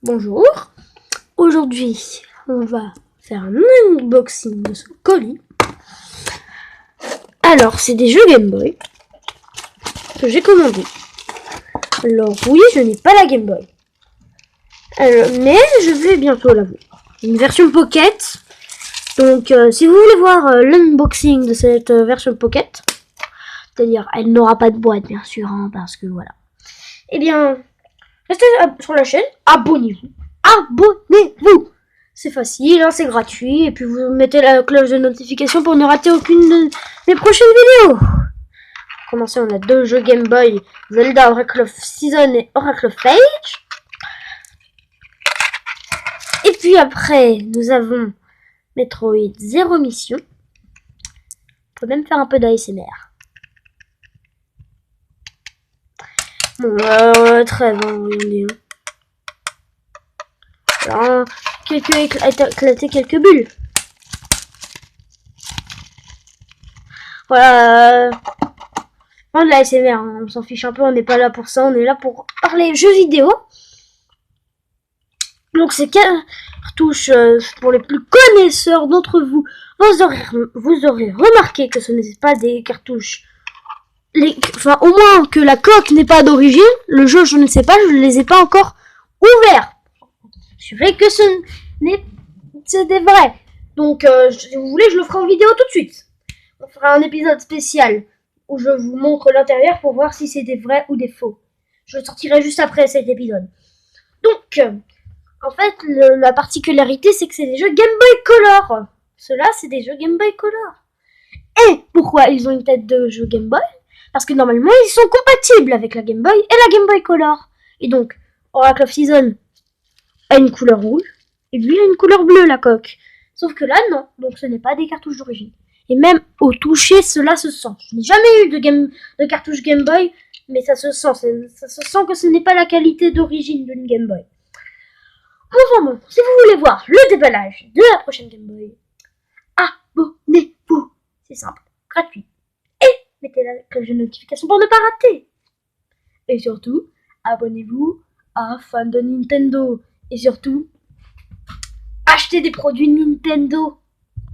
Bonjour, aujourd'hui on va faire un unboxing de ce colis. Alors c'est des jeux Game Boy que j'ai commandés. Alors oui, je n'ai pas la Game Boy, mais je vais bientôt l'avoir. Une version Pocket, donc si vous voulez voir l'unboxing de cette version Pocket, c'est-à-dire elle n'aura pas de boîte bien sûr, parce que voilà. Eh bien, restez sur la chaîne, abonnez-vous. Abonnez-vous. C'est facile, c'est gratuit, et puis vous mettez la cloche de notification pour ne rater aucune de mes prochaines vidéos. Pour commencer, on a deux jeux Game Boy, Zelda Oracle of Season et Oracle of Age. Et puis après, nous avons Metroid Zero Mission. On peut même faire un peu d'ASMR. Bon, très bien, regardez. Alors, éclaté quelques bulles. Voilà. De la SMR, on s'en fiche un peu, on n'est pas là pour ça, on est là pour parler jeux vidéo. Donc ces cartouches, pour les plus connaisseurs d'entre vous, vous aurez remarqué que ce n'est pas des cartouches. Enfin, au moins que la coque n'est pas d'origine. Le jeu, je ne sais pas, je ne les ai pas encore ouverts. Je sais que c'est des vrais. Donc, si vous voulez, je le ferai en vidéo tout de suite. On fera un épisode spécial où je vous montre l'intérieur pour voir si c'est des vrais ou des faux. Je le sortirai juste après cet épisode. Donc, en fait, la particularité, c'est que c'est des jeux Game Boy Color. Ceux-là, c'est des jeux Game Boy Color. Et pourquoi ils ont une tête de jeu Game Boy? Parce que normalement, ils sont compatibles avec la Game Boy et la Game Boy Color. Et donc, Oracle of Season a une couleur rouge, et lui a une couleur bleue, la coque. Sauf que là, non. Donc, ce n'est pas des cartouches d'origine. Et même au toucher, cela se sent. Je n'ai jamais eu de cartouche Game Boy, mais ça se sent. Ça se sent que ce n'est pas la qualité d'origine d'une Game Boy. Enfin bon, si vous voulez voir le déballage de la prochaine Game Boy, abonnez-vous. C'est simple, gratuit. Et mettez la cloche de notification pour ne pas rater. Et surtout, abonnez-vous à Fan de Nintendo. Et surtout, achetez des produits Nintendo.